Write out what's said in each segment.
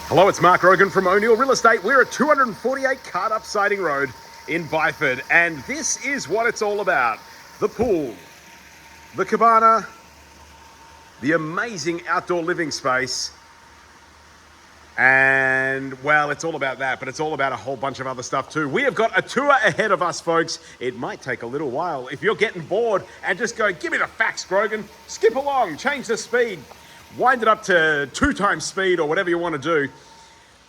Hello, it's Mark Rogan from O'Neill Real Estate. We're at 248 Cardup Siding Road in Byford, and this is what it's all about. The pool, the cabana, the amazing outdoor living space, and, well, it's all about that, but it's all about a whole bunch of other stuff too. We have got a tour ahead of us, folks. It might take a little while. If you're getting bored and just go, give me the facts, Grogan, skip along, change the speed, wind it up to 2 times speed or whatever you want to do.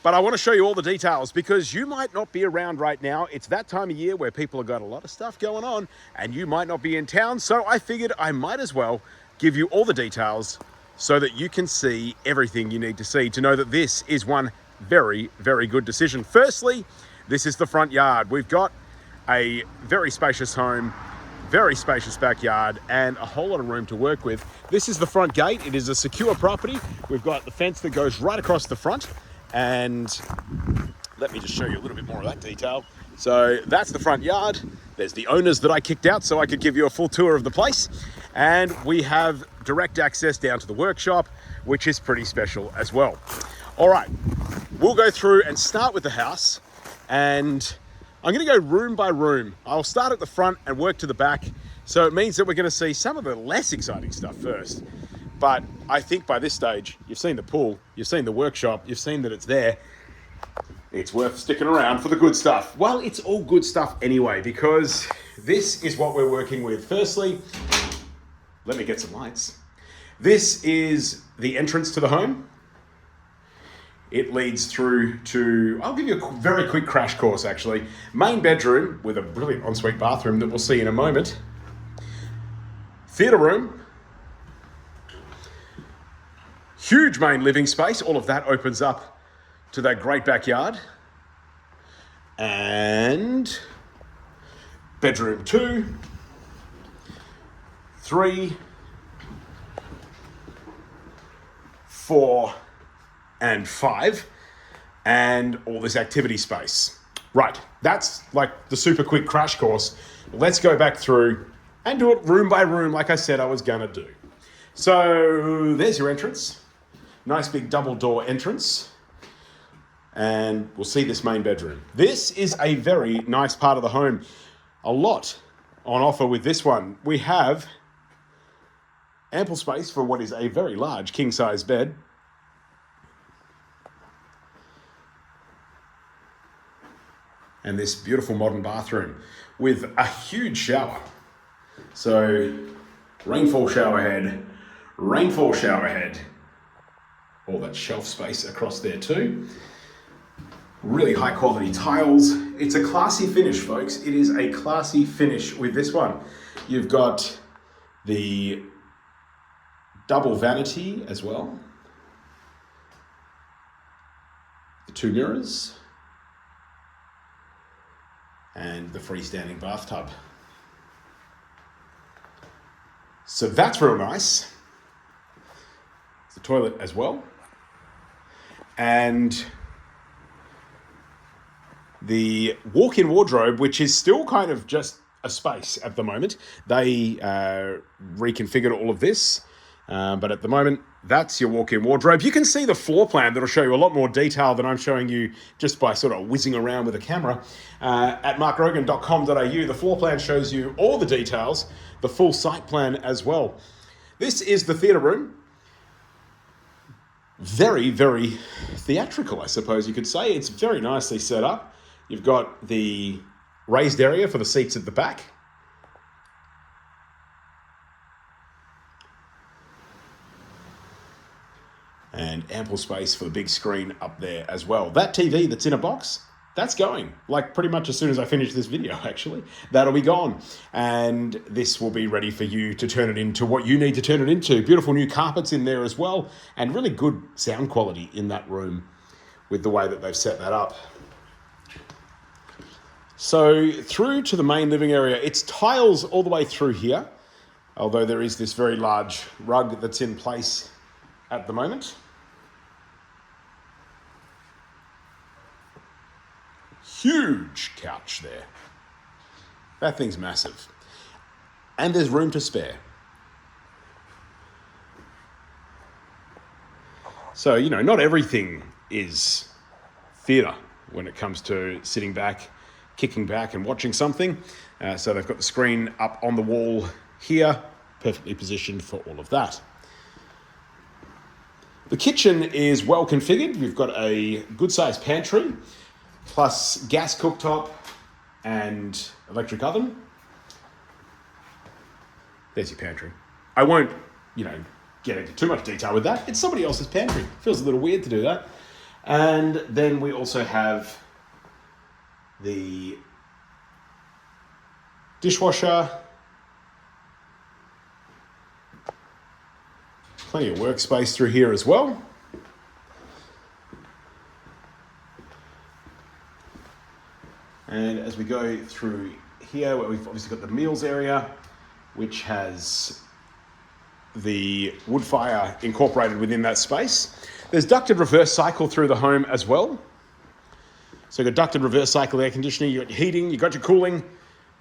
But I want to show you all the details because you might not be around right now. It's that time of year where people have got a lot of stuff going on and you might not be in town. So I figured I might as well give you all the details so that you can see everything you need to see to know that this is one very, very good decision. Firstly, this is the front yard. We've got a very spacious home, very spacious backyard, and a whole lot of room to work with. This is the front gate. It is a secure property. We've got the fence that goes right across the front. And let me just show you a little bit more of that detail. So that's the front yard. There's the owners that I kicked out so I could give you a full tour of the place. And we have direct access down to the workshop, which is pretty special as well. All right, we'll go through and start with the house. And I'm gonna go room by room. I'll start at the front and work to the back. So it means that we're gonna see some of the less exciting stuff first. But I think by this stage, you've seen the pool, you've seen the workshop, you've seen that it's there. It's worth sticking around for the good stuff. Well, it's all good stuff anyway, because this is what we're working with. Firstly, let me get some lights. This is the entrance to the home. It leads through to, I'll give you a very quick crash course actually. Main bedroom with a brilliant ensuite bathroom that we'll see in a moment. Theatre room. Huge main living space. All of that opens up to that great backyard. And bedroom 2, 3, 4, and 5. And all this activity space. Right, that's like the super quick crash course. Let's go back through and do it room by room like I said I was gonna do. So there's your entrance. Nice big double door entrance. And we'll see this main bedroom. This is a very nice part of the home. A lot on offer with this one. We have ample space for what is a very large king-size bed. And this beautiful modern bathroom with a huge shower. So rainfall shower head, rainfall shower head. All that shelf space across there too. Really high quality tiles. It's a classy finish, folks. It is a classy finish with this one. You've got the double vanity as well. The 2 mirrors. And the freestanding bathtub. So that's real nice. The toilet as well. And the walk-in wardrobe, which is still kind of just a space at the moment. They reconfigured all of this, but at the moment, that's your walk-in wardrobe. You can see the floor plan that'll show you a lot more detail than I'm showing you just by sort of whizzing around with a camera. At markrogan.com.au, the floor plan shows you all the details, the full site plan as well. This is the theatre room. Very, very theatrical, I suppose you could say. It's very nicely set up. You've got the raised area for the seats at the back. And ample space for the big screen up there as well. That TV that's in a box, that's going. Like pretty much as soon as I finish this video, actually. That'll be gone. And this will be ready for you to turn it into what you need to turn it into. Beautiful new carpets in there as well. And really good sound quality in that room with the way that they've set that up. So through to the main living area, it's tiles all the way through here. Although there is this very large rug that's in place at the moment. Huge couch there. That thing's massive. And there's room to spare. So, you know, not everything is theatre when it comes to sitting back, kicking back and watching something. So they've got the screen up on the wall here, perfectly positioned for all of that. The kitchen is well configured. We've got a good sized pantry, plus gas cooktop and electric oven. There's your pantry. I won't, get into too much detail with that. It's somebody else's pantry. Feels a little weird to do that. And then we also have the dishwasher, plenty of workspace through here as well. And as we go through here, where we've obviously got the meals area, which has the wood fire incorporated within that space. There's ducted reverse cycle through the home as well. So you've got ducted reverse cycle air conditioning, you've got your heating, you've got your cooling.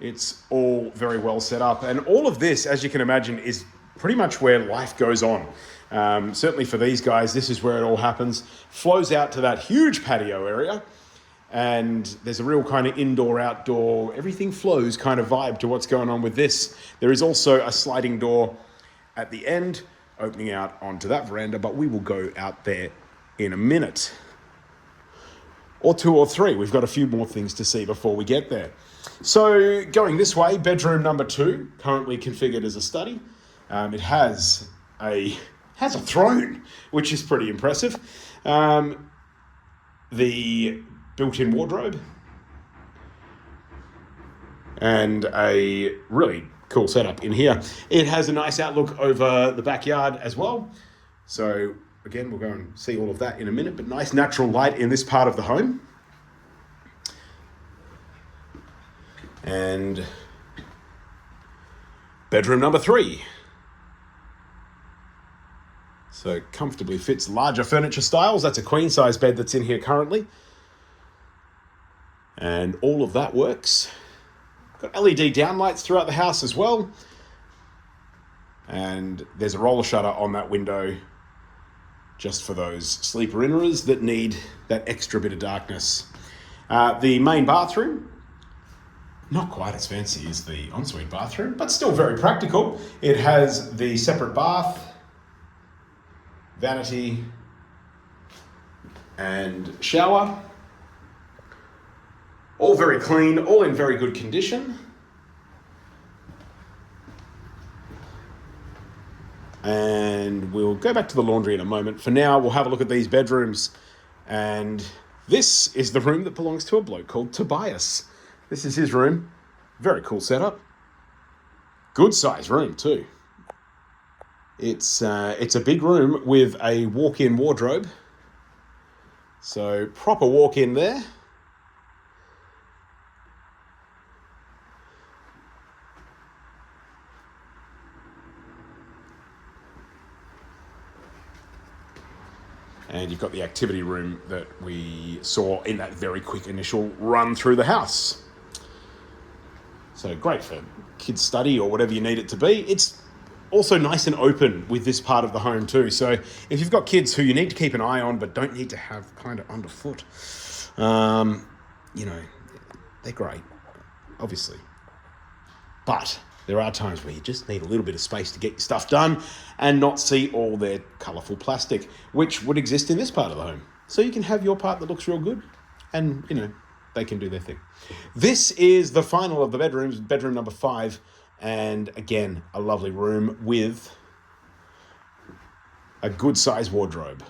It's all very well set up. And all of this, as you can imagine, is pretty much where life goes on. Certainly for these guys, this is where it all happens. Flows out to that huge patio area. And there's a real kind of indoor-outdoor, everything flows kind of vibe to what's going on with this. There is also a sliding door at the end, opening out onto that veranda, but we will go out there in a minute. Or two or three. We've got a few more things to see before we get there. So going this way, bedroom number 2, currently configured as a study. It has a throne, which is pretty impressive. The built-in wardrobe and a really cool setup in here. It has a nice outlook over the backyard as well. So again, we'll go and see all of that in a minute, but nice natural light in this part of the home. And bedroom number 3. So comfortably fits larger furniture styles. That's a queen size bed that's in here currently. And all of that works. Got LED downlights throughout the house as well. And there's a roller shutter on that window just for those sleeper inners that need that extra bit of darkness. The main bathroom, not quite as fancy as the ensuite bathroom, but still very practical. It has the separate bath, vanity, and shower. All very clean, all in very good condition. And we'll go back to the laundry in a moment. For now, we'll have a look at these bedrooms. And this is the room that belongs to a bloke called Tobias. This is his room. Very cool setup. Good size room too. It's a big room with a walk-in wardrobe. So proper walk-in there. And you've got the activity room that we saw in that very quick initial run through the house. So great for kids' study or whatever you need it to be. It's also nice and open with this part of the home too. So if you've got kids who you need to keep an eye on but don't need to have kind of underfoot, they're great, obviously. But there are times where you just need a little bit of space to get your stuff done and not see all their colourful plastic, which would exist in this part of the home. So you can have your part that looks real good and, they can do their thing. This is the final of the bedrooms, bedroom number 5. And again, a lovely room with a good size wardrobe.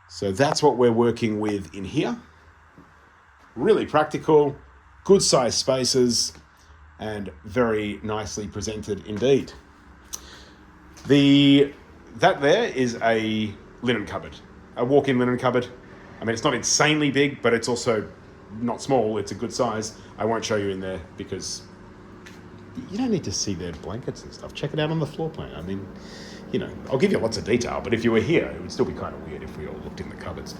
So that's what we're working with in here. Really practical, good size spaces, and very nicely presented indeed. That there is a linen cupboard, a walk-in linen cupboard. I mean, it's not insanely big, but it's also not small. It's a good size. I won't show you in there because you don't need to see their blankets and stuff. Check it out on the floor plan. I mean, I'll give you lots of detail, but if you were here, it would still be kind of weird if we all looked in the cupboards.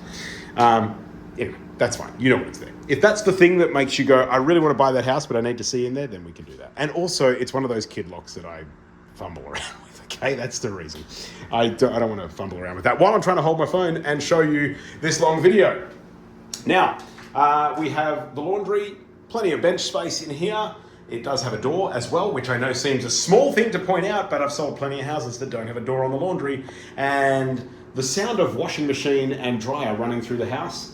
Anyway, that's fine. You know what it's there. If that's the thing that makes you go, I really want to buy that house, but I need to see in there, then we can do that. And also, it's one of those kid locks that I fumble around with, okay? That's the reason. I don't want to fumble around with that while I'm trying to hold my phone and show you this long video. Now, we have the laundry, plenty of bench space in here. It does have a door as well, which I know seems a small thing to point out, but I've sold plenty of houses that don't have a door on the laundry. And the sound of washing machine and dryer running through the house,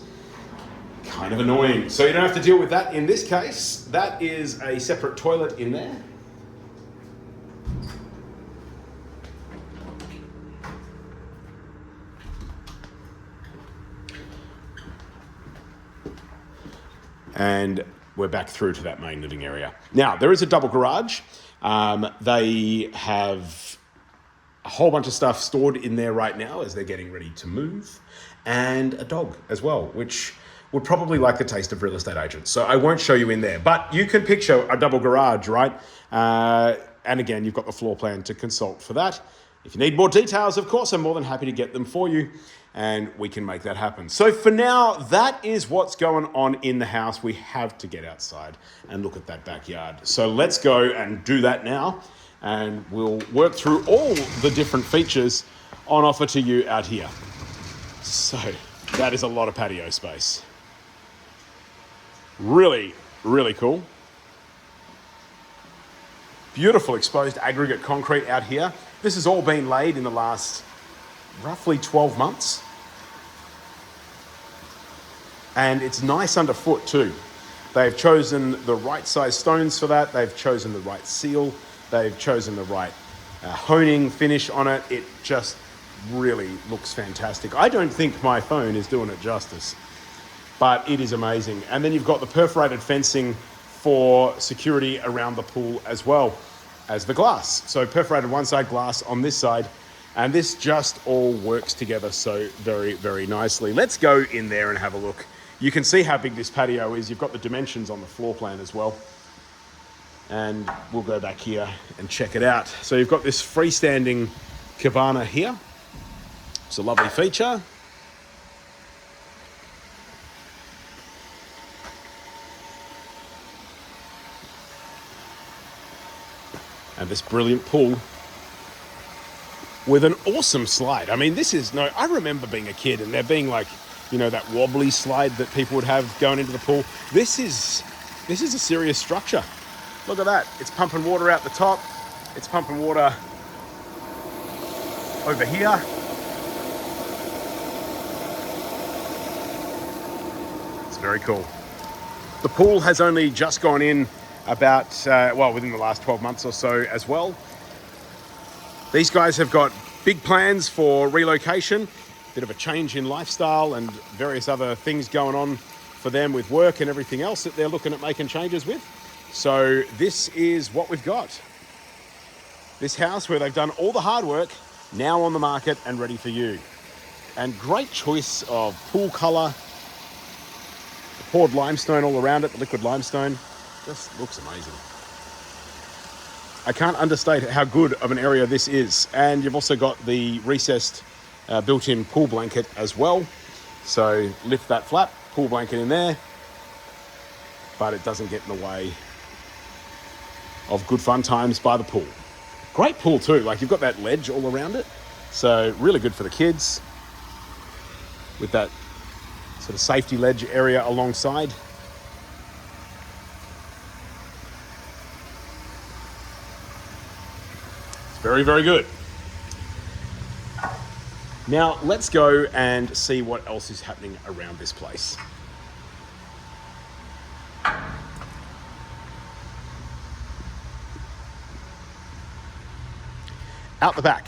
kind of annoying. So you don't have to deal with that in this case. That is a separate toilet in there. And we're back through to that main living area. Now, there is a double garage. They have a whole bunch of stuff stored in there right now as they're getting ready to move, and a dog as well, which would probably like the taste of real estate agents. So I won't show you in there, but you can picture a double garage, right? And again, you've got the floor plan to consult for that. If you need more details, of course, I'm more than happy to get them for you, and we can make that happen. So for now, that is what's going on in the house. We have to get outside and look at that backyard. So let's go and do that now, and we'll work through all the different features on offer to you out here. So that is a lot of patio space. Really, really cool. Beautiful exposed aggregate concrete out here. This has all been laid in the last roughly 12 months. And it's nice underfoot too. They've chosen the right size stones for that. They've chosen the right seal. They've chosen the right honing finish on it. It just really looks fantastic. I don't think my phone is doing it justice, but it is amazing. And then you've got the perforated fencing for security around the pool as well as the glass. So perforated one side, glass on this side, and this just all works together so very, very nicely. Let's go in there and have a look. You can see how big this patio is. You've got the dimensions on the floor plan as well. And we'll go back here and check it out. So you've got this freestanding cabana here. It's a lovely feature. And this brilliant pool with an awesome slide. I mean, I remember being a kid and there being like, you know, that wobbly slide that people would have going into the pool. This is a serious structure. Look at that. It's pumping water out the top. It's pumping water over here. It's very cool. The pool has only just gone in about, within the last 12 months or so as well. These guys have got big plans for relocation, bit of a change in lifestyle and various other things going on for them with work and everything else that they're looking at making changes with. So this is what we've got. This house where they've done all the hard work, now on the market and ready for you. And great choice of pool color. The poured limestone all around it, the liquid limestone. Just looks amazing. I can't understate how good of an area this is. And you've also got the recessed built-in pool blanket as well. So lift that flap, pool blanket in there, but it doesn't get in the way of good fun times by the pool. Great pool too, like you've got that ledge all around it. So really good for the kids with that sort of safety ledge area alongside. Very, very good. Now let's go and see what else is happening around this place. Out the back,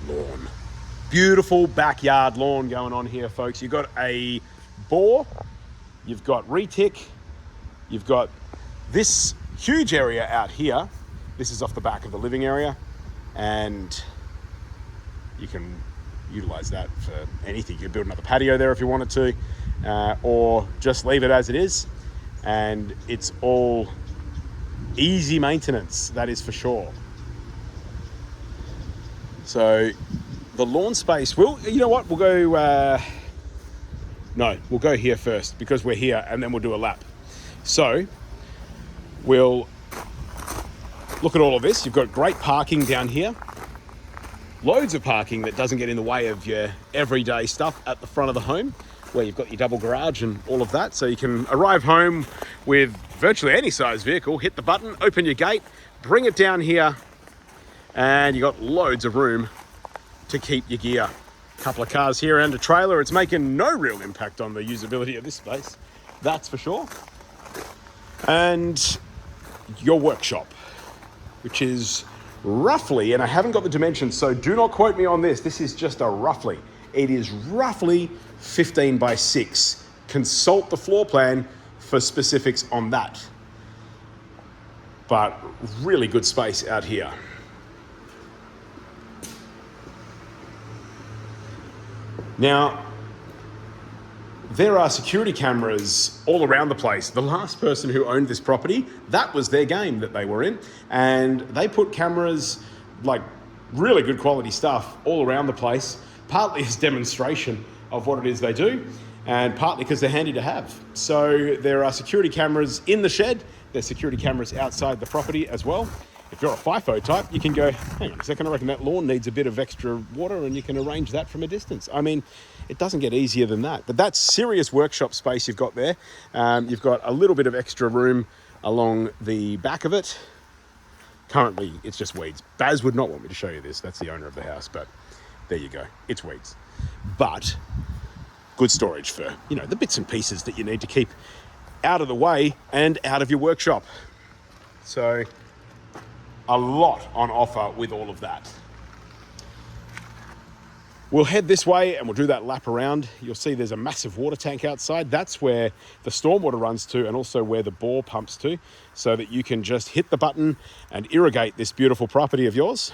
lawn. Beautiful backyard lawn going on here, folks. You've got a bore, you've got retic, you've got this huge area out here. This is off the back of the living area, and you can utilize that for anything. You can build another patio there if you wanted to, or just leave it as it is. And it's all easy maintenance, that is for sure. So the lawn space, you know what? We'll go, we'll go here first because we're here, and then we'll do a lap. So we'll Look at all of this. You've got great parking down here. Loads of parking that doesn't get in the way of your everyday stuff at the front of the home, where you've got your double garage and all of that. So you can arrive home with virtually any size vehicle, hit the button, open your gate, bring it down here, and you've got loads of room to keep your gear. A couple of cars here and a trailer. It's making no real impact on the usability of this space, that's for sure. And your workshop, which is roughly, and I haven't got the dimensions, so do not quote me on this. This is just a roughly. It is roughly 15 by 6. Consult the floor plan for specifics on that. But really good space out here. Now, there are security cameras all around the place. The last person who owned this property, that was their game that they were in. And they put cameras, like really good quality stuff, all around the place, partly as demonstration of what it is they do, and partly because they're handy to have. So there are security cameras in the shed. There's security cameras outside the property as well. If you're a FIFO type, you can go, hang on a second, I reckon that lawn needs a bit of extra water, and you can arrange that from a distance. I mean, it doesn't get easier than that. But that's serious workshop space you've got there. You've got a little bit of extra room along the back of it. Currently, it's just weeds. Baz would not want me to show you this. That's the owner of the house, but there you go. It's weeds. But good storage for, you know, the bits and pieces that you need to keep out of the way and out of your workshop. So a lot on offer with all of that. We'll head this way and we'll do that lap around. You'll see there's a massive water tank outside. That's where the stormwater runs to, and also where the bore pumps to, so that you can just hit the button and irrigate this beautiful property of yours.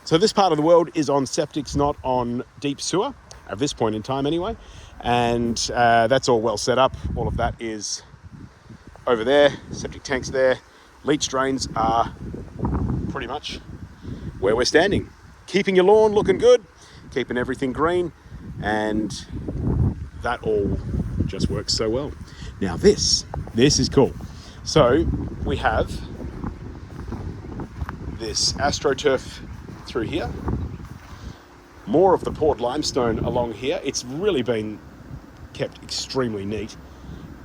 So this part of the world is on septics, not on deep sewer, at this point in time anyway. And that's all well set up. All of that is over there, septic tanks there. Leach drains are pretty much where we're standing. Keeping your lawn looking good, keeping everything green, and that all just works so well. Now this is cool. So we have this AstroTurf through here. More of the poured limestone along here. It's really been kept extremely neat.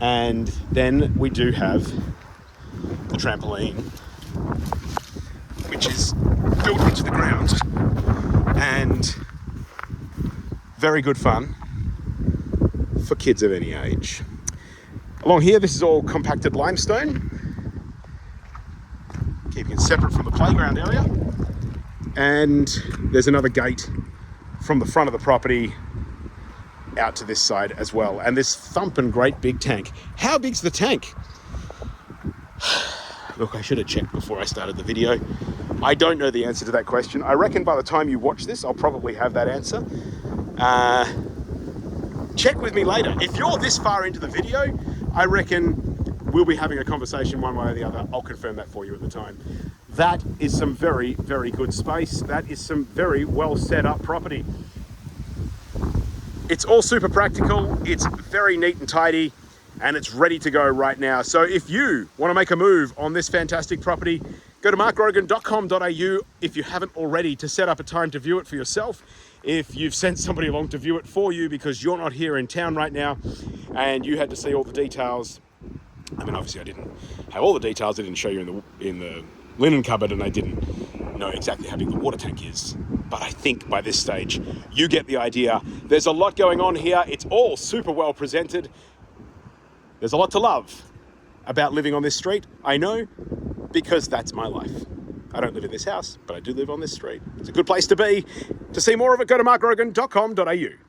And then we do have the trampoline, which is built into the ground, and very good fun for kids of any age. Along here, this is all compacted limestone, keeping it separate from the playground area. And there's another gate from the front of the property out to this side as well. And this thumping great big tank. How big's the tank? Look, I should have checked before I started the video. I don't know the answer to that question. I reckon by the time you watch this, I'll probably have that answer. Check with me later. If you're this far into the video, I reckon we'll be having a conversation one way or the other. I'll confirm that for you at the time. That is some very, very good space. That is some very well set up property. It's all super practical. It's very neat and tidy, and it's ready to go right now. So if you want to make a move on this fantastic property, go to markgrogan.com.au if you haven't already, to set up a time to view it for yourself. If you've sent somebody along to view it for you because you're not here in town right now and you had to see all the details. I mean, obviously I didn't have all the details. I didn't show you in the linen cupboard, and I didn't know exactly how big the water tank is. But I think by this stage, you get the idea. There's a lot going on here. It's all super well presented. There's a lot to love about living on this street. I know, because that's my life. I don't live in this house, but I do live on this street. It's a good place to be. To see more of it, go to markgrogan.com.au.